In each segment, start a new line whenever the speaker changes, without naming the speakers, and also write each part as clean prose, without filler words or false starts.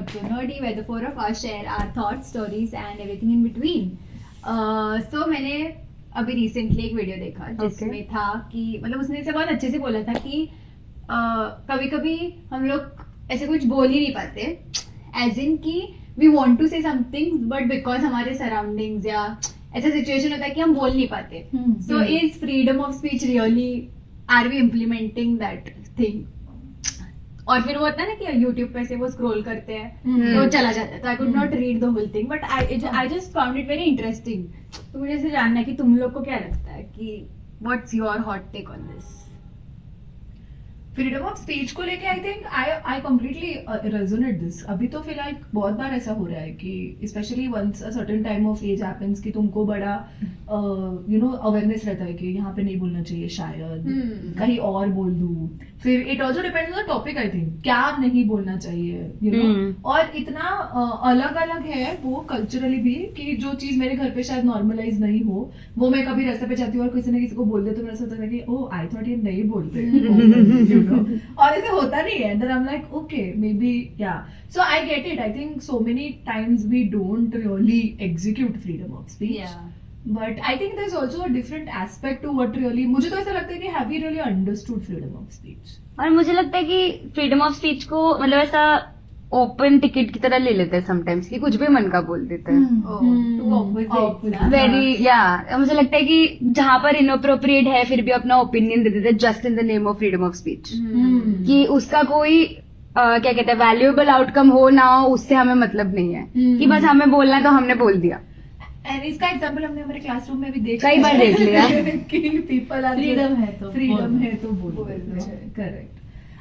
not so nerdy, where the four of us share our thoughts, stories and everything in between. So मैंने अभी recently एक video देखा जिसमें था कि मतलब उसने इसे बहुत अच्छे से बोला था कि कभी कभी हम लोग ऐसे कुछ बोल ही नहीं पाते, एज इन कि we want to say something but because हमारे सराउंडिंग्स या ऐसा सिचुएशन होता है कि हम बोल नहीं पाते. So is freedom of speech really, are we implementing that thing? और फिर वो होता है ना कि यूट्यूब पे से वो स्क्रॉल करते हैं तो चला जाता है, तो I could not read the whole thing but I just found it very interesting. तो मुझे ऐसे जानना है कि तुम लोग को क्या लगता है कि what's your hot take on this?
Freedom of speech को लेके I think I completely resonate this. अभी तो फिलहाल बहुत बार ऐसा हो रहा है कि specially once a certain time of age happens कि तुमको बड़ा अवेयरनेस रहता है कि यहाँ पे नहीं बोलना चाहिए, शायद कहीं और बोल दूं. फिर it also depends on the topic. I think क्या नहीं बोलना चाहिए, यू नो. और इतना अलग अलग है वो कल्चरली भी कि जो चीज मेरे घर पे शायद नॉर्मलाइज नहीं हो, वो मैं कभी रास्ते पे जाती हूँ और किसी ने किसी को बोल दे तो मेरा ऐसा होता है कि ओ आई थॉट ये नहीं बोलते, you know. और ऐसे होता नहीं है. then I'm like okay maybe yeah. so I get it. I think so many times we don't really execute freedom of speech. But I think there's also a different aspect to what really, मुझे तो ऐसा लगता है कि have we really understood freedom of speech?
और मुझे लगता है कि फ्रीडम ऑफ स्पीच को मतलब ऐसा ओपन टिकट की तरह ले लेते हैं समटाइम्स कि कुछ भी मन का बोल देते हैं. वेरी या मुझे लगता है कि जहाँ पर इनअप्रोप्रिएट है फिर भी अपना ओपिनियन दे देते हैं just in the name of freedom of speech, कि उसका कोई क्या कहते हैं वैल्यूएबल आउटकम हो ना हो उससे हमें मतलब नहीं है, कि बस हमें बोलना है तो हमने बोल दिया.
एंड इसका एग्जांपल हमने हमारे क्लासरूम में भी देखा,
कई बार देख लिया
कि पीपल आर
फ्रीडम है तो
बोलते हैं. Correct.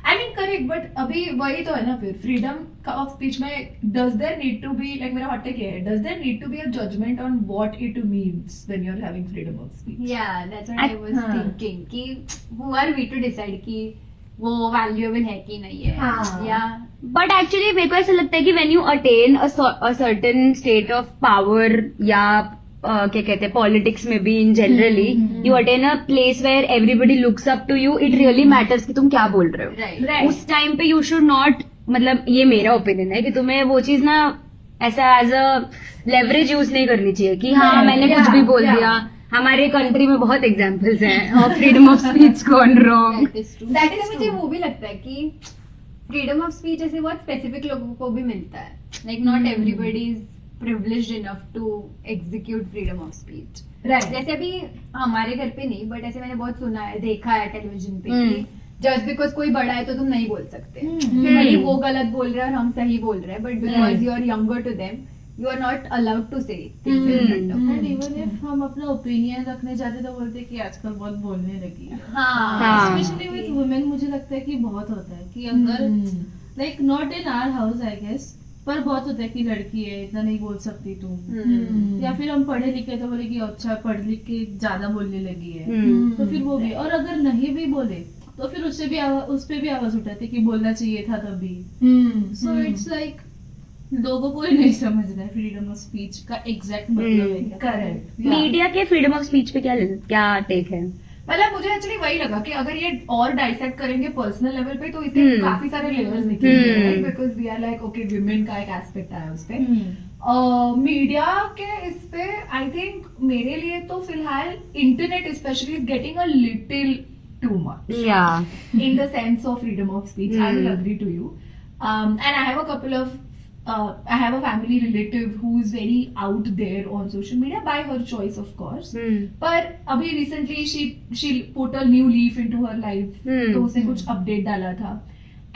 I mean correct. But अभी वही तो है ना, फिर फ्रीडम ऑफ स्पीच में does there need to be, like मेरा हॉट टेक है, does there need to be a judgement on what it means when you are having freedom of speech?
Yeah, that's what I was thinking कि who are we to decide कि वो valuable है कि नहीं है.
हाँ.
या
बट एक्चुअली मेरे को ऐसा लगता है कि when you attain a certain state of power या क्या कहते हैं पॉलिटिक्स में भी in generally you attain a place where everybody looks up to you, it really matters कि तुम क्या बोल रहे हो.
राइट.
उस टाइम पे यू शुड नॉट, मतलब ये मेरा ओपिनियन है कि तुम्हें वो चीज ना ऐसा एज अ लेवरेज यूज नहीं करनी चाहिए कि हाँ मैंने कुछ भी बोल दिया. हमारे कंट्री में बहुत एग्जांपल्स हैं of freedom of speech gone wrong.
That is मुझे वो भी लगता है कि फ्रीडम ऑफ स्पीच ऐसे बहुत स्पेसिफिक लोगों को भी मिलता है. Like not everybody is privileged enough to execute freedom of speech.
Right.
जैसे अभी हमारे घर पे नहीं बट ऐसे मैंने बहुत सुना है, देखा है टेलीविजन पे कि जस्ट बिकॉज कोई बड़ा है तो तुम नहीं बोल सकते. भले वो गलत बोल रहे हैं और हम सही बोल रहे हैं, but because you are younger to them you are not allowed to say things in front of
and even if हम अपना ओपिनियन रखने जाते तो बोलते कि आजकल बहुत बोलने लगी है.
हाँ.
स्पेशली विद वुमेन मुझे लगता है कि बहुत होता है कि अगर like not in our house I guess, पर बहुत होता है कि लड़की है इतना नहीं बोल सकती तुम, या फिर हम पढ़े लिखे तो बोले कि अच्छा पढ़ लिख के ज्यादा बोलने लगी है, तो फिर वो भी. और अगर नहीं भी बोले तो फिर उससे भी उस पे भी आवाज उठाते कि बोलना चाहिए था तभी. सो इट्स लाइक लोगों को ही नहीं समझ रहा है फ्रीडम ऑफ स्पीच का एग्जैक्ट मतलब है क्या.
करेक्ट.
मीडिया के फ्रीडम ऑफ स्पीच पे क्या टेक है?
मतलब मुझे एक्चुअली वही लगा कि अगर ये और डाइसेक्ट करेंगे पर्सनल लेवल पे तो इसके काफी सारे लेवल्स निकलेंगे, because we are like okay women का एक एस्पेक्ट आया उस पे. मीडिया के इस पे आई थिंक मेरे लिए तो फिलहाल internet specially is getting a little too much in the sense of freedom of speech. I will agree to you. And I have a couple of I have a family relative who is very out there on social media by her choice, of course. पर अभी recently she put a new leaf into her life. तो उसने कुछ update डाला था.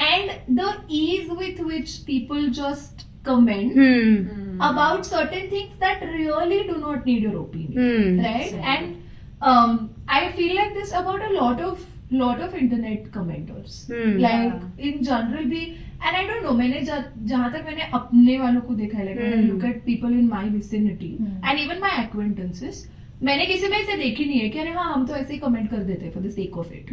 And the ease with which people just comment about certain things that really do not need your opinion, right? And I feel like this about a lot of internet commenters. Like in general भी, and I don't know, मैंने जहाँ तक मैंने अपने वालों को देखा है, like when I look at people in my vicinity and even my acquaintances, मैंने किसी में ऐसे देखी नहीं है कि अरे हाँ हम तो ऐसे ही कमेंट कर देते हैं for the sake of it.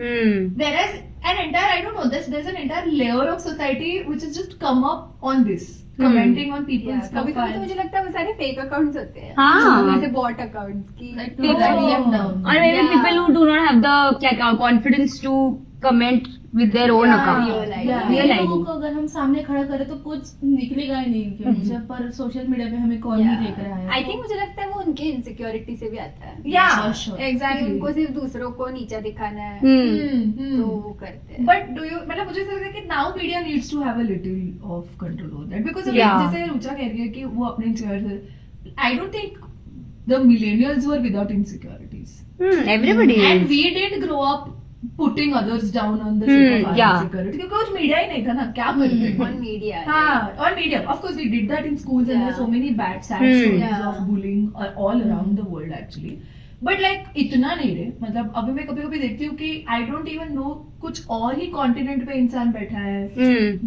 Whereas an entire, I don't know, there's an entire layer of society which has just come up on this, commenting on people's
कभी कभी तो
profiles.
मुझे लगता है वो सारे फेक अकाउंट्स होते हैं.
हाँ.
जैसे बॉट अकाउंट्स की
Like to DM down.
और maybe people who do not have the क्या confidence to comment with their own account.
real ID.
Real
लोगों
ID.
को अगर हम सामने खड़ा करें तो कुछ निकलेगा ही नहीं इनके मुंह से, पर सोशल मीडिया पे हमें कौन ही देख रहा है.
आई थिंक मुझे लगता है वो उनके इनसिक्योरिटी से भी आता है
Yeah,
For sure.
कि
exactly.
उनको सिर्फ दूसरों को नीचा दिखाना है तो वो करते हैं
बट डू यू मतलब मुझे ऐसा लगता है कि now media needs to have a little of control over that because
Yeah.
जैसे रुचा कह रही है कि वो अपने insecurity, I don't think the millennials were without insecurities
Everybody
and
is.
We did grow up putting others down on the
yeah.
Insecurity क्योंकि कुछ media ही नहीं था ना, क्या करते
ऑन मीडिया
हाँ, on media. Of course, we did that in schools, and there's
Yeah.
so many bad, sad stories
Yeah.
of bullying all around the world actually. But like इतना नहीं रे, मतलब अभी मैं कभी-कभी देखती हूँ कि I don't even know कुछ और ही continent पे इंसान बैठा है,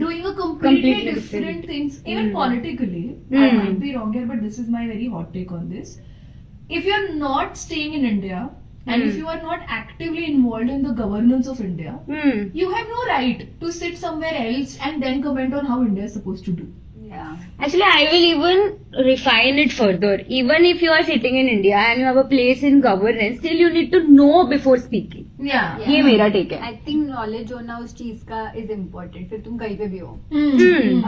doing a completely
Completely
different
different.
things, even politically. I might be wrong here, but this is my very hot take on this. If you're not staying in India, and if you are not actively involved in the governance of India, you have no right to sit somewhere else and then comment on how India is supposed to do.
Actually, I will even refine it further. Even if you are sitting in India and you have a place in governance, still you need to know before speaking.
Yeah.
ये मेरा take है.
I think knowledge होना उस चीज का is important, फिर तुम कहीं पे भी हो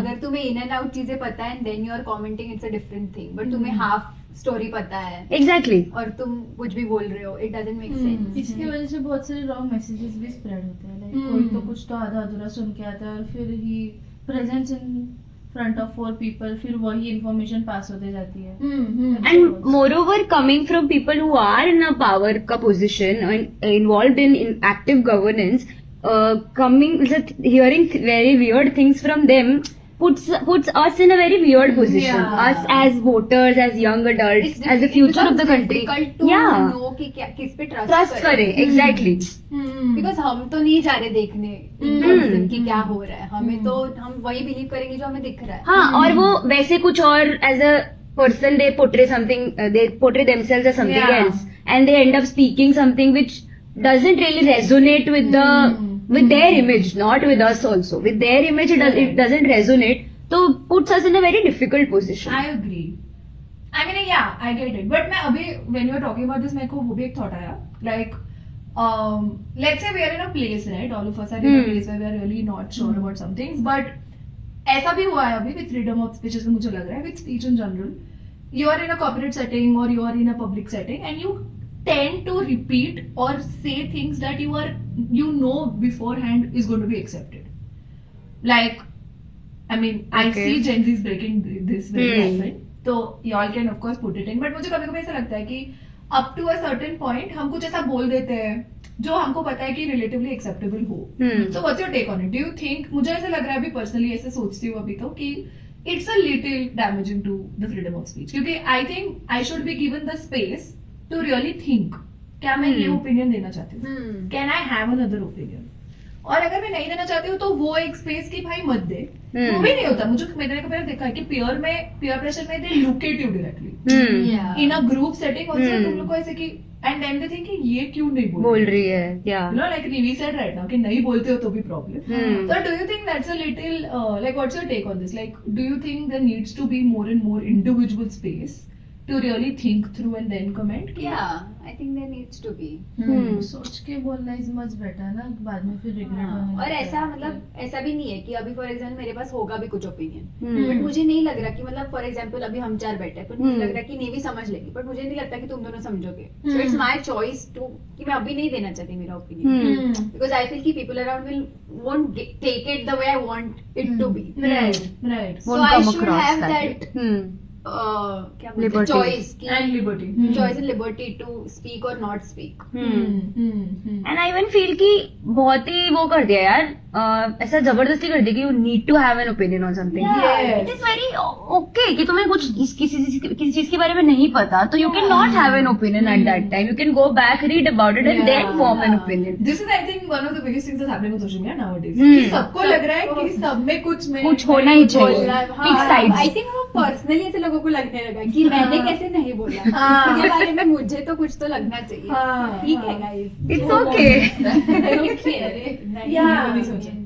अगर तुम्हें इन एंड आउट चीजें पता है then you are commenting, it's a different thing, but तुम्हें हाफ स्टोरी पता है
Exactly.
और तुम कुछ भी बोल रहे हो, इट डजंट मेक सेंस.
इसकी वजह से बहुत सारे रॉन्ग मैसेजेस भी स्प्रेड होते हैं. लाइक कोई तो कुछ तो आधा अधूरा सुन के आता है और फिर ही presence in front of 4 people, फिर वही इंफॉर्मेशन पास होते जाती है.
And moreover, coming from people who are in a power ka position and involved in active governance, hearing very weird things from them puts us in a very weird position.
Yeah.
Us as voters, as young adults, as the future of the country.
Too
Yeah.
No कि क्या किस पे
Trust करें. Exactly.
Because हम तो नहीं जा रहे देखने in person कि क्या हो रहा है, हमें तो हम वही बिलीव करेंगे जो हमें दिख रहा है.
हाँ, और वो वैसे कुछ और as a person they portray something, they portray themselves as something
Yeah.
else, and they end up speaking something which doesn't really resonate with the with their image, not with us also. With their image, it doesn't resonate. So puts us in a very difficult position.
I agree. I mean, yeah, I get it. But मैं अभी when you were talking about this, मेरे को वो भी एक thought आया. Like, let's say we are in a place, right? All of us are in a place where we are really not sure about some things. But ऐसा भी हुआ है अभी with freedom of speech, जैसे मुझे लग रहा है, with speech in general. You are in a corporate setting or you are in a public setting, and you tend to repeat or say things that you know beforehand is going to be accepted. Like, I mean, I
Okay.
see Gen Z's breaking this very often. So y'all can of course put it in. But मुझे कभी कभी ऐसा लगता है कि up to a certain point हम कुछ ऐसा बोल देते हैं जो हमको पता है कि relatively acceptable हो. So what's your take on it? Do you think, मुझे ऐसा लग रहा है अभी personally ऐसे सोचती हूँ अभी तो कि it's a little damaging to the freedom of speech. क्योंकि I think I should be given the space to really think. क्या मैं ये opinion देना चाहती हूँ? Can I have another opinion? और अगर मैं नहीं देना चाहती हूँ तो वो एक स्पेस की भाई मत दे. वो भी नहीं होता. मुझे मैंने कभी देखा है कि peer pressure में they look at you directly. In a group setting also तुम लोग को ऐसे कि and then they think कि ये क्यों नहीं
बोल रही है. Yeah.
You know, like Rivi said right now कि नहीं बोलते हो तो भी problem. So do you think that's a little like what's your take on this? Like, do you think there needs to be more and more individual space to really think through and then comment?
Yeah, I think there needs to be.
सोच के बोलना is much better ना, बाद में फिर regret होने
और
लगता
ऐसा
है.
मतलब ऐसा भी नहीं है कि अभी फॉर एग्जाम्पल मेरे पास होगा भी कुछ ओपिनियन,
हम्म.
बट मुझे नहीं लग रहा कि मतलब फॉर एग्जाम्पल अभी हम 4 बैठे हैं, but मुझे लग रहा है कि नेवी समझ लेगी, बट मुझे नहीं लगता कि तुम दोनों समझोगे. So it's my choice to कि मैं अभी नहीं देना चाहती मेरा ओपिनियन, बिकॉज आई फील कि people around will won't take it the way I want it to be.
Right.
So
Won't
I
come
should
across
have
that.
that क्या बोलते हैं,
Liberty.
choice कि
And liberty.
choice and liberty to speak or not speak.
And I even feel कि बहुत ही वो कर दिया यार, ऐसा जबरदस्ती कर दिया कि you need to have an opinion on something.
Yes.
It is very okay कि तुम्हें कुछ किसी चीज के बारे में नहीं पता तो you can not have an opinion at that time. You can go back, read about it and then form an opinion.
This is, I think, one of the biggest things that's happening on social media nowadays.
Hmm.
कि सबको लग रहा है कि सब में कुछ
होना ही चाहिए.
बोलना
Pick sides.
आई थिंक वो पर्सनली ऐसे लोगों को लगने लगा कि मैंने कैसे नहीं बोला,
हाँ.
इसके बारे में मुझे तो कुछ तो लगना चाहिए.
हाँ.
ठीक है गाइस,
इट्स ओके.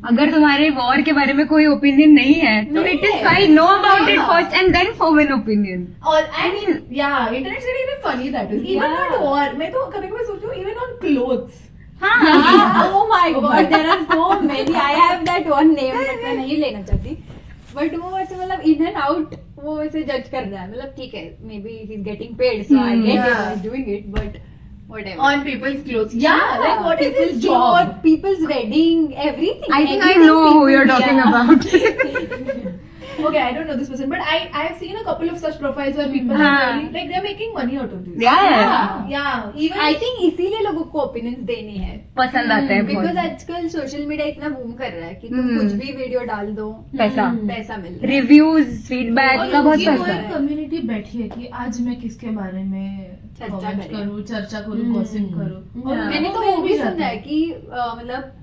अगर तुम्हारे वॉर के बारे में कोई ओपिनियन नहीं है तो it is fine. Know about it first and then form an opinion.
और I mean, yeah, internet's really even funny that is. Even not war. मैं तो कभी-कभी सोचती हूँ even on clothes.
Oh my god, there are so many. I have that one name but मैं नहीं लेना चाहती. But वो ऐसे मतलब in and out वो ऐसे जज कर रहा है. मतलब ठीक है, maybe he's getting paid, so I get it, he's doing it, but whatever.
On people's clothes. Yeah, like what is his
People's
job?
clothes, people's wedding, everything.
I think I
Anything
know who you're
people-
talking
yeah.
about.
Okay, I don't know this person, but I have seen a couple of such profiles where people are
हाँ.
really, like they're making money out of this.
Yeah.
Yeah. Even
I think इसीलिए लोगों को opinions देने हैं.
पसंद आता है
because
बहुत.
आजकल सोशल मीडिया इतना बूम कर रहा है कि तुम
हम्म.
कुछ भी वीडियो डाल दो,
पैसा.
पैसा मिल रहा है.
रिव्यूज फीडबैक
और
का बहुत
उनकी वो
पैसा
एक
है.
कम्युनिटी बैठी है कि आज मैं किसके बारे में
चर्चा
comment
करें.
करूं, चर्चा करूं,
हम्म.
गॉसिप करूं. और
Yeah.
मैंने तो
वो
वो भी
जाते
सुना है
हैं.
कि मतलब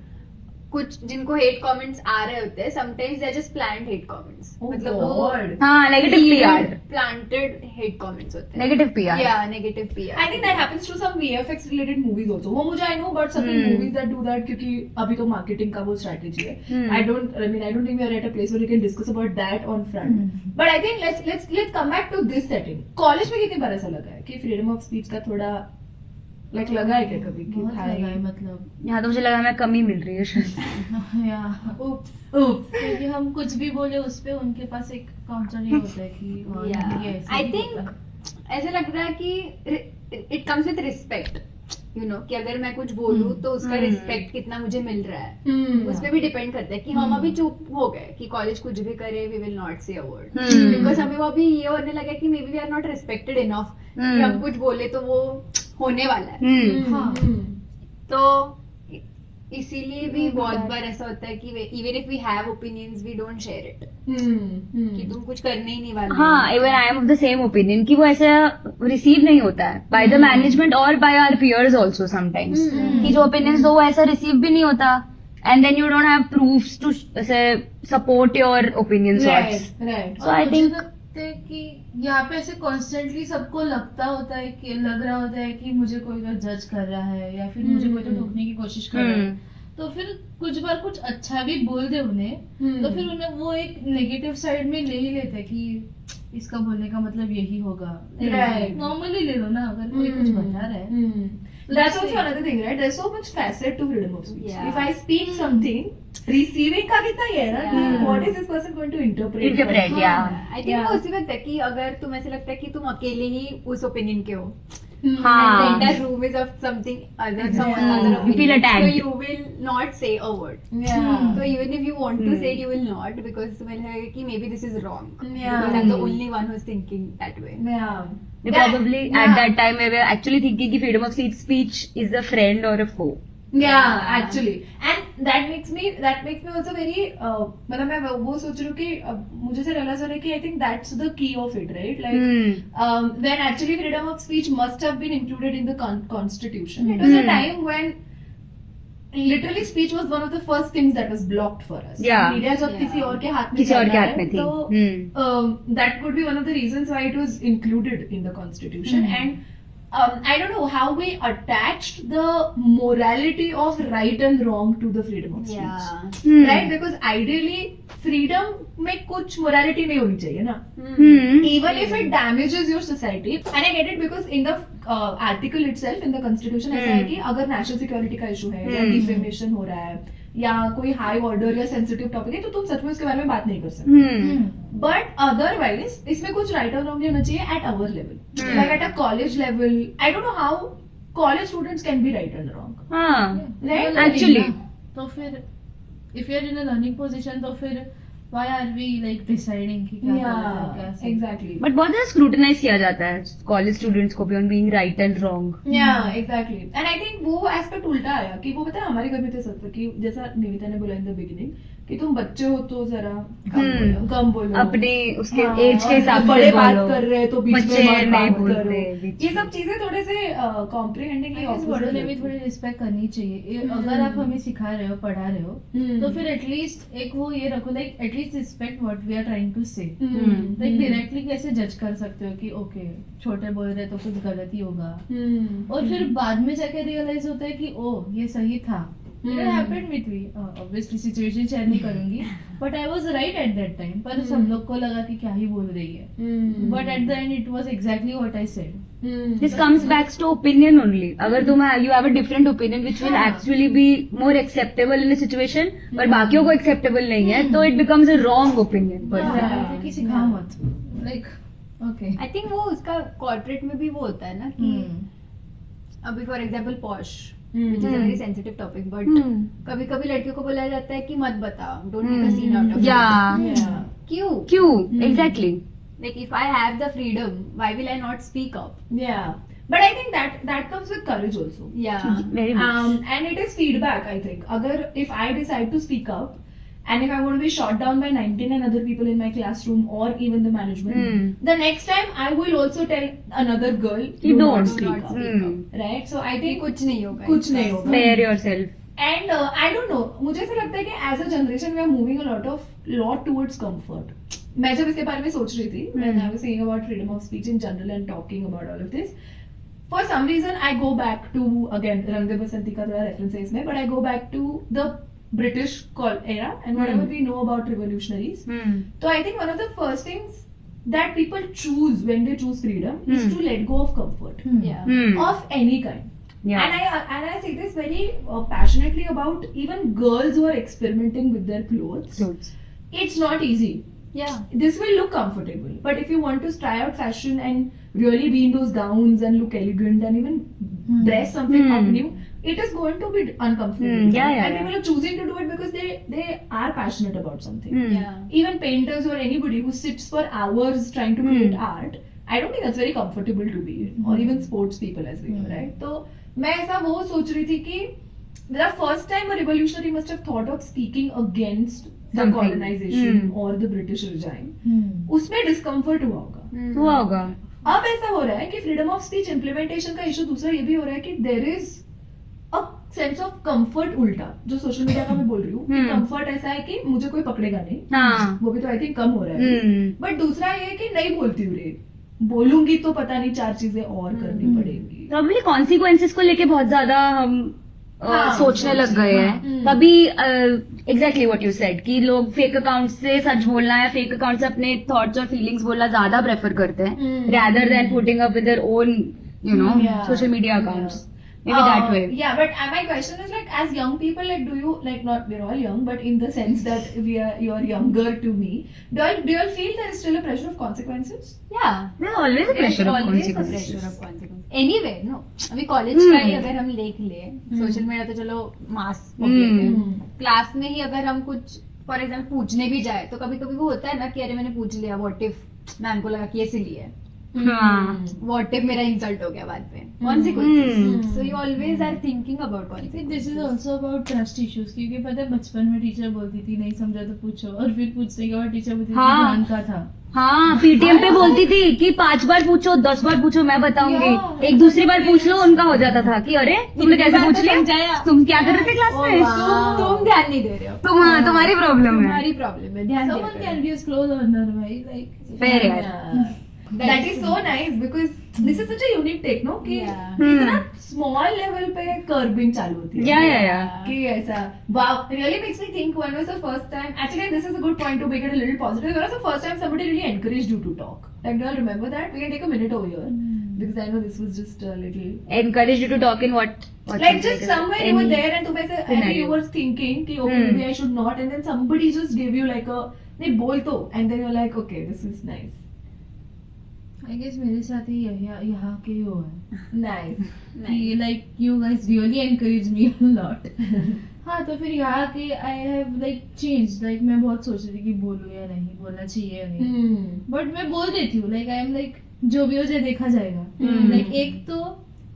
कुछ जिनको हेट कमेंट्स आ रहे होते हैं, sometimes they just planned hate comments.
Oh
मतलब वो
God.
हाँ, negative PR.
Planted hate comments होते हैं.
Negative PR.
या negative PR.
I think that happens to some VFX related movies also. वो मुझे I know about certain
Hmm.
movies that do that क्योंकि अभी तो marketing का वो strategy है.
Hmm.
I don't think we are at a place where we can discuss about that on front.
Hmm.
But I think let's come back to this setting. College में कितनी बार ऐसा लगा है कि freedom of speech का थोड़ा like लगा है क्या कभी कि
बहुत
भाई
लगा है मतलब.
यहाँ तो मुझे लगा हमें कमी मिल रही है शायद.
या
Oops.
क्योंकि हम कुछ भी बोले उस पे उनके पास एक काउंटर ही होता है कि हाँ,
Yeah.
ये ऐसे
I
ही
think
होता है.
ऐसा लग रहा है कि it comes with respect. You know कि अगर मैं कुछ बोलूँ तो उसका
Hmm.
रिस्पेक्ट कितना मुझे मिल रहा है.
Hmm.
उस पे भी डिपेंड करता है कि हम अभी चुप हो गए कि कॉलेज कुछ भी करे, वी विल नॉट से अ वर्ड.
Hmm.
बिकॉज हमें वो अभी ये होने लगा कि maybe we are not respected enough कि
Hmm.
हम कुछ बोले तो वो होने वाला है.
हम्म.
हाँ.
तो इसीलिए भी बहुत बार ऐसा होता है कि even if we have opinions we don't share it. कि तुम कुछ करने ही नहीं वाले.
हाँ, even I am of the same opinion कि वो ऐसा रिसीव नहीं होता है बाय द मैनेजमेंट और by our peers also sometimes. कि जो ओपिनियंस दो वो ऐसा रिसीव भी नहीं होता. And then you don't have proofs to support your opinions.
Right.
So
और
I
मुझे
think-
लगता है कि यहाँ पे ऐसे कॉन्स्टेंटली सबको लगता होता है कि लग रहा होता है कि मुझे कोई तो जज कर रहा है या फिर मुझे कोई तो टोकने की कोशिश कर रहा है. तो फिर कुछ बार कुछ अच्छा भी बोल दे उन्हें तो फिर उन्हें वो एक नेगेटिव साइड में ले ही लेते हैं कि इसका बोलने का मतलब यही होगा.
Right.
नॉर्मली ले लो ना अगर कोई कुछ बता रहा है.
That's also another thing, right? There's so much facet to freedom of speech.
Yeah.
If I speak something, receiving का कितना ये है ना कि
Yeah.
what is this person going to interpret?
Interpret, yeah.
I think वो उसी वक्त है कि अगर तुम ऐसे लगता है कि तुम अकेले ही उस ओपिनियन के हो.
हाँ.
And the entire room is of something other, someone
Yeah.
other
You feel
opinion.
attacked.
So you will not say a word.
Yeah.
So even if you want to
Hmm.
say it, you will not because तुम्हें लगेगा कि maybe this is wrong.
Yeah.
Because I'm the only one who's thinking that way.
Yeah.
They
That-
probably
yeah.
at that time they were actually thinking कि freedom of speech is a friend or a foe.
Yeah, actually, and that makes me also very मतलब मैं वो सोच रही हूँ कि मुझे से realize हो रहा है कि I think that's the key of it, right? Like
Hmm.
when actually freedom of speech must have been included in the constitution. It was a
Hmm.
time when literally speech was one of the first things that was blocked for us.
Yeah.
Media जब
Yeah.
किसी और के हाथ में
किसी और
चल
के
रहा
हाथ में
है,
थी.
तो that could be one of the reasons why it was included in the constitution. And I don't know how we attached the morality of right and wrong to the freedom of speech.
Hmm.
Right? Because ideally freedom में कुछ morality नहीं होनी चाहिए ना.
Hmm.
Even if it damages your society, and I get it because in the article itself in the constitution ऐसा है कि अगर national security का issue है या defamation हो रहा है या कोई high order या sensitive topic है तो तुम सच में उसके बारे में बात नहीं कर सकते.
Hmm.
But otherwise इसमें कुछ right or wrong नहीं होना चाहिए at our level.
Hmm.
Like at a college level, I don't know how college students can be right and wrong.
हाँ.
Right?
Actually.
तो फिर if you are in a learning position तो फिर why are we like deciding कि क्या करना है, क्या
Yeah,
सही?
exactly.
बट बहुत ज्यादा स्क्रूटनाइज किया जाता है कॉलेज स्टूडेंट्स को भी on being right and wrong.
Yeah, exactly. And I think वो एस्पेक्ट उल्टा आया कि वो पता है हमारे घर में तो सब था कि जैसा निविता ने बोला इन द बिगिनिंग कि तुम बच्चे हो तो जरा कम बोलो.
अपने उसके
हाँ,
एज के
और
हिसाब से
बड़े बात
बोलो.
कर रहे हैं तो बीच
बच्चे
में मत
नहीं
बात
बोलते
करो.
बीच
ये
में.
सब चीजें थोड़े से कॉम्प्रिहेंडिंगली
I guess बड़ों ने भी थोड़ी रिस्पेक्ट करनी चाहिए. अगर आप हमें सिखा रहे हो पढ़ा रहे हो तो फिर एटलीस्ट एक वो ये रखो like at least respect what we are trying to say. Like directly कैसे जज कर सकते हो कि ओके छोटे बोल रहे तो कुछ गलत ही होगा और फिर बाद में जाके रियलाइज होता है कि ओ ये सही था. It happened with me. Obviously situation share नहीं करूंगी but I was right at that time. पर सब लोग को लगा कि क्या ही बोल रही है. But at the end it was exactly what I said.
This comes back to opinion only. अगर तुम you have a different opinion which will actually be more acceptable in a situation, पर बाकियों को acceptable नहीं है, तो it becomes a wrong opinion.
Yeah, कि सिखा मत लाइक ओके
आई थिंक वो उसका कॉर्पोरेट में भी वो होता है ना कि अभी for example posh which is a very sensitive topic, but कभी कभी लड़कियों को बोला जाता है कि मत बताओ, don't make a scene out of
Yeah.
क्यों
Exactly.
like if I have the freedom, why will I not speak up?
Yeah, but I think that comes with courage also.
Yeah.
Very much.
And it is feedback. I think agar if I decide to speak up, and if I'm going to be shot down by 19 other people in my classroom or even the management, the next time I will also tell another girl
You
do
don't
not
speak
speak
up.
up. Right? So I
कि
think
कुछ नहीं होगा,
कुछ नहीं होगा.
Spare yourself.
And I don't know, मुझे ऐसा लगता है कि as a generation we are moving a lot towards comfort. मैं जब इसके बारे में सोच रही थी, when I was saying about freedom of speech in general and talking about all of this, for some reason I go back to, again, Rang De Basanti का थोड़ा reference है इसमें, but I go back to the British era and whatever we know about revolutionaries. So I think one of the first things that people choose when they choose freedom is to let go of comfort
Yeah.
of any kind.
Yeah.
And I say this very passionately about even girls who are experimenting with their clothes. It's not easy.
Yeah.
This will look comfortable, but if you want to try out fashion and really be in those gowns and look elegant and even dress something up new, it is going to be uncomfortable.
Yeah,
and
yeah.
people are choosing to do it because they are passionate about something.
Yeah.
Even painters or anybody who sits for hours trying to create art, I don't think that's very comfortable to be, or even sports people as we know, right? So मैं ऐसा वो सोच रही थी कि the first time a revolutionary must have thought of speaking against the
Something.
colonization or the British regime. उसमें discomfort हुआ होगा.
हुआ होगा.
अब ऐसा हो रहा है कि freedom of speech implementation का issue दूसरा ये भी हो रहा है कि there is a sense of comfort उल्टा, जो सोशल मीडिया का मैं बोल रही हूँ कि comfort ऐसा है कि मुझे कोई पकड़ेगा नहीं,
हाँ.
वो भी तो आई थिंक कम हो रहा है. बट दूसरा ये है कि नहीं बोलती हूँ रे, बोलूंगी तो पता नहीं 4 चीजें और करनी पड़ेंगी.
प्रॉब्ली कॉन्सिक्वेंसेस को लेके बहुत ज्यादा हम सोचने लग गए हैं. तभी एग्जैक्टली व्हाट यू सेड कि लोग फेक अकाउंट से सच बोलना या फेक अकाउंट से अपने थॉट्स और फीलिंग्स बोलना ज्यादा प्रेफर करते हैं rather than putting up with their own social media accounts. Maybe that way.
Yeah, but my question is like, as young people, like, do you like, not we're all young, but in the sense that you're younger to me, do you all feel there is still a pressure of consequences?
Yeah.
There's always a pressure of
Always a
consequences.
pressure of consequences. Anyway, no. अभी college का ही अगर हम देख ले, social media तो चलो मास public है. Class में ही अगर हम कुछ फॉर एग्जाम्पल पूछने भी जाए तो कभी कभी वो होता है ना कि अरे मैंने पूछ लिया, व्हाट इफ मैम को लगा कि ये सिली है,
हाँ.
व्हाट इफ मेरा इंसल्ट हो गया बाद में, consequences. So you always are thinking about
this is
consequences.
Also about trust issues, क्योंकि पता है बचपन में टीचर बोलती थी नहीं समझा तो पूछो, और फिर पूछने के बाद टीचर बोलती थी
हाँ.
ध्यान का था.
हाँ, पीटीएम पे बोलती थी कि 5 बार पूछो, 10 बार पूछो, मैं बताऊंगी.
Yeah.
एक दूसरी बार पूछ लो, उनका हो जाता था कि अरे तुमने कैसे पूछ लिया, तुम क्या कर रहे थे क्लास में,
तुम ध्यान नहीं दे रहे हो,
तुम्हारी प्रॉब्लम है.
तुम्हारी प्रॉब्लम है, ध्यान
Someone
दिया
can be a close learner, right? Like
Fair यार.
That is so nice because this is such a unique take, no? कि
Yeah.
इतना small level पे curbing चालू होती है.
Yeah.
कि ऐसा, wow, it really makes me think when was the first time, actually this is a good point to make it a little positive, when was the first time somebody really encouraged you to talk? Like, do you all remember that? We can take a minute over here because I know this was just a little,
Encourage you to talk in what
like just somewhere you were
any-
there and तुम ऐसे, and
scenario.
you were thinking कि okay maybe I should not, and then somebody just gave you like a, नहीं बोल तो, and then you're like okay this is nice.
I guess मेरे साथ ही यहाँ के ही हुआ है
Nice.
कि like you guys really encourage me a lot. हाँ, तो फिर यहाँ के I have like changed, like मैं बहुत सोच रही थी कि बोलूँ या नहीं, बोलना चाहिए या नहीं, बट मैं बोल देती हूँ. like I am like जो भी हो जाए देखा जाएगा. like एक तो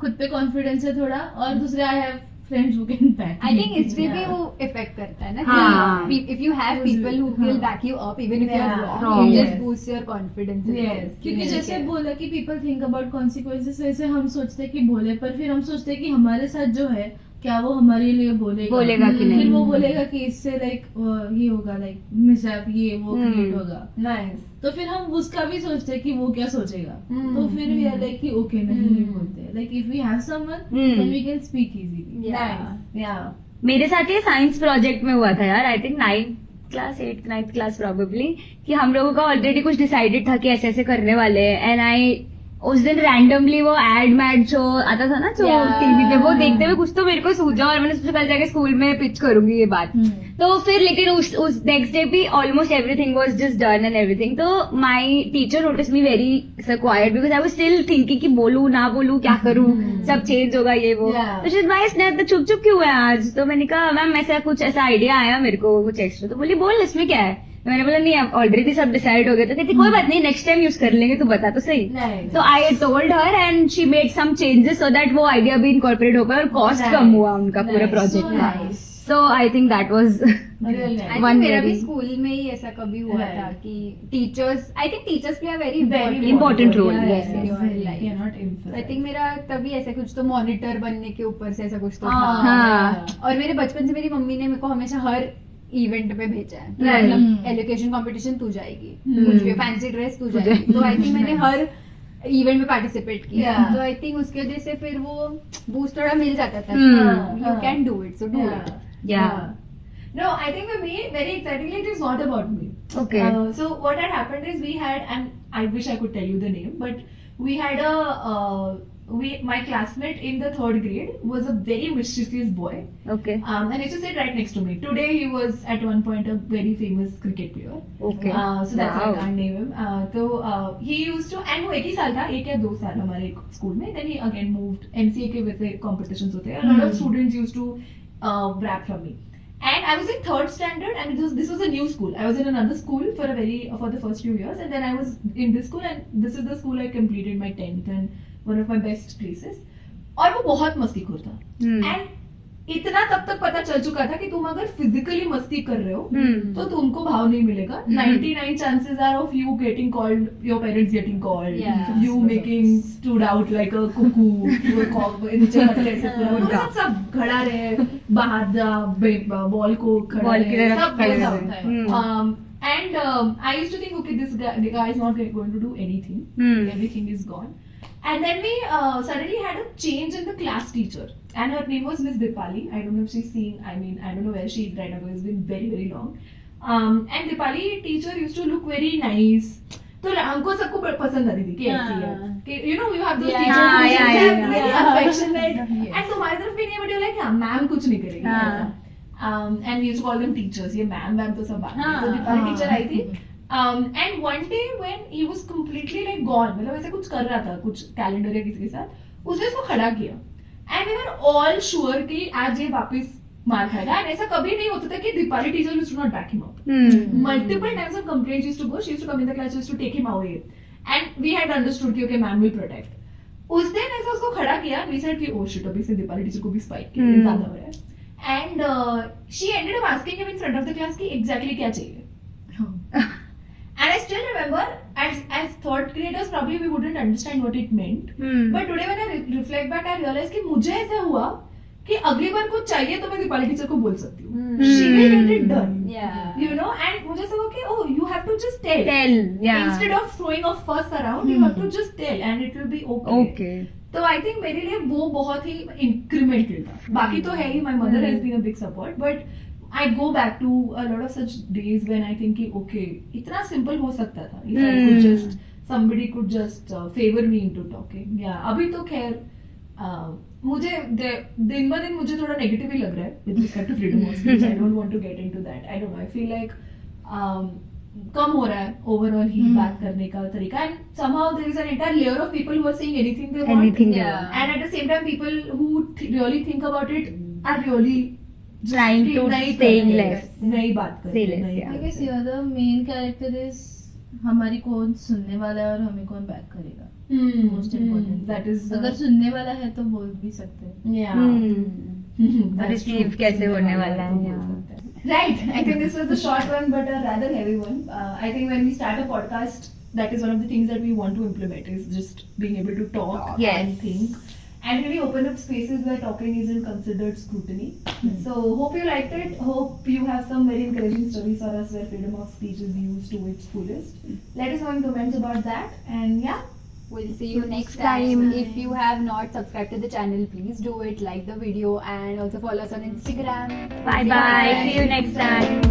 खुद पे कॉन्फिडेंस है थोड़ा, और दूसरा I have friends who can back
I
me.
Think इससे भी वो इफेक्ट करता है ना
हाँ.
कि if you have people who will back you up even if you are
Yeah.
Wrong,
Yes.
Just boost your confidence.
Yes.
क्योंकि जैसे बोला कि पीपल थिंक अबाउट कॉन्सिक्वेंसेस, वैसे हम सोचते हैं कि बोले, पर फिर हम सोचते हैं कि हमारे साथ जो है क्या वो हमारे लिए बोलेगा
कि नहीं.
फिर वो बोलेगा कि इससे लाइक ये होगा, लाइक मिसहैप ये वो क्रिएट होगा,
Nice.
तो फिर हम उसका भी सोचते हैं कि वो क्या सोचेगा. तो फिर वी आर लाइक कि ओके नहीं बोलते, like if we have someone then we can speak easily.
Nice. Yeah.
मेरे साथ ये साइंस प्रोजेक्ट में हुआ था यार. I think 9th class probably, कि हम लोगों का ऑलरेडी कुछ डिसाइडेड था कि ऐसे ऐसे करने वाले हैं. एंड आई उस दिन रैंडमली वो एड मैड शो आता था ना जो
Yeah.
टीवी पे, वो देखते हुए कुछ तो मेरे को सूझा और मैंने सोचा कल जाके स्कूल में पिच करूंगी ये बात. तो फिर लेकिन उस नेक्स्ट डे भी almost everything was just done and everything. तो my teacher notice me very quite because I was still thinking कि बोलूं ना बोलूं क्या करूं, सब चेंज होगा ये वो.
Yeah.
तो शायद भाई स्नैप तो चुप चुप क्यों है आज. तो मैंने कहा मैम ऐसा कुछ ऐसा आइडिया आया मेरे को कुछ एक्स्ट्रा. तो बोली बोल इसमें क्या है. तो मैंने बोला नहीं अब ऑलरेडी सब डिसाइड हो गया. तो कहती कोई बात नहीं नेक्स्ट टाइम यूज कर लेंगे, तू बता तो सही.
Nice.
तो I told her and she made some changes so that वो आइडिया भी इनकॉर्पोरेट हो पाए और कॉस्ट
Nice.
कम हुआ उनका पूरे
Nice.
प्रोजेक्ट
So
का.
nice.
So I think that was
Real nice.
I think
One
मेरा भी
very-
स्कूल में ही ऐसा कभी हुआ
Right.
था कि teachers, I think teachers play a very
Very
important role,
Yeah,
yes,
yeah,
yes.
yeah. Cannot emphasize.
I think मेरा तभी ऐसा कुछ तो मॉनिटर बनने के ऊपर से ऐसा कुछ तो
हाँ,
था.
हाँ.
और मेरे बचपन से मेरी मम्मी ने मेरे को हमेशा हर इवेंट पे भेजा है.
Right.
मतलब एजुकेशन कंपटीशन तू जाएगी,
Hmm.
कुछ भी फैंसी ड्रेस तू जाएगी. तो आई थिंक मैंने
Nice.
हर इवेंट में पार्टिसिपेट किया.
Yeah.
तो आई थिंक उसके वजह से फिर वो बूस्ट थोड़ा मिल जाता था.
Hmm.
You can do it, so do
Yeah.
It.
या
No, I think for me, very excitingly, it is not about me.
Okay.
So what had happened is we had, and I wish I could tell you the name, but we had my classmate in the 3rd grade was a very mischievous boy,
okay
and he used to sit right next to me. Today he was at one point a very famous cricket player.
Okay
So that's why I
Wow.
can't name him. So he used to, and वो एक ही साल था, एक या 2 साल हमारे school में. Then he again moved. MCA के वैसे competitions होते हैं. A lot of students used to rap from me. And I was in 3rd standard, and this was a new school. I was in another school for the first few years, and then I was in this school, and this is the school I completed my 10th and one of my best places. और वो बहुत मस्तीखोर था. And इतना तब तक पता चल चुका था कि तुम अगर फिजिकली मस्ती कर रहे हो तो तुमको भाव नहीं मिलेगा. 99 chances are of you getting called, your parents getting called,
Yeah.
you making stood out like a cuckoo, you cock नीचे पटले से पूरा वो सब खड़ा रहे, बाहर जा बॉल को खड़ा
बॉल की
रहे,
तरफ
सब
खड़े
वैसा
रहे.
होता है.
हम्म.
And I used to think, okay, this guy is not going to do anything. Everything is gone. And then we suddenly had a change in the class teacher. And her name was Miss Dipali. I don't know if she's seeing, I don't know where she is right now because it's been very, very long. And Dipali teacher used to look very nice. तो हमको सबको पसंद आती थी कि ऐसी है कि you know you have those
Yeah.
teachers who
Yeah,
just
yeah,
very
yeah.
affectionate
Yes.
and तुम्हारी तरफ भी नहीं है but you're like हाँ मैम कुछ नहीं करेगी
हाँ.
ऐसा. And we used to call them teachers. ये मैम तो सब बात है.
हाँ.
तो दीपाली
हाँ.
टीचर आई थी. And one day when he was completely like gone, मतलब ऐसे कुछ कर रहा था कुछ कैलेंडर या किसी के साथ, उसने उसको खड़ा किया. And we were all sure कि आज ये वापस मार खाएगा. And ऐसा कभी नहीं होता था कि Deepali teacher used to not back him up. Multiple times of complaints used to go. She used to come in the class, used to take him away. And we had understood कि okay, ma'am will protect. उस दिन ऐसा उसको खड़ा किया. We said कि oh shit, अभी से दीपाली टीचर को भी स्पाइक किया, ये ज्यादा हो रहा है. And she ended up asking him in front of the class कि exactly क्या चाहिए. And I still remember, as 3rd graders, probably we wouldn't understand what it meant. But today when I reflect back, I realized कि मुझे ऐसा हुआ कि अगली बार कुछ चाहिए तो मैं दीपाली टीचर को बोल सकती हूँ. She will get it done.
Yeah.
You know, and मुझे ऐसा हुआ कि oh, you have to just tell.
Tell या
Instead of throwing a fuss around, you have to just tell, and it will be okay.
Okay
तो I think मेरे लिए वो बहुत ही इंक्रीमेंटल था. बाकी तो है ही, my mother has been a big support, but I go back to a lot of such days when I think कि ओके इतना सिंपल हो सकता था if I could just somebody could just favor me into talking. Yeah, अभी तो खैर मुझे दिन ब दिन मुझे थोड़ा नेगेटिव ही लग रहा है with respect to freedom of speech. I don't want to get into that. I don't know. I feel like कम हो रहा है ओवरऑल ही बात करने का तरीका. And somehow there is an entire layer of people who are saying anything they want.
Anything
Yeah.
And at the same time, people who really think about it are really just
Trying
कि
to
नहीं
saying
करते,
less.
नहीं बात करते,
Say less,
नहीं
yeah.
I
करते.
guess you're the main character is हमारी कौन सुनने वाला है और हमें कौन बैक करेगा. Most important.
That is
अगर सुनने वाला है तो बोल भी सकते हैं.
yeah. That's
receive
true.
कैसे
सुनने
होने
वाला
वाला
है तो
है
बोल
yeah.
सकते हैं. Right. I think this was a short one, but a rather heavy one. I think when we start a podcast, that is one of the things that we want to implement is just being able to talk
Yes.
and think. And really open up spaces where talking isn't considered scrutiny. So hope you liked it. Hope you have some very encouraging stories for us where freedom of speech is used to its fullest. Let us know in comments about that. And yeah,
We'll see you next time. If you have not subscribed to the channel, please do it. Like the video and also follow us on Instagram.
Bye bye. See you next time.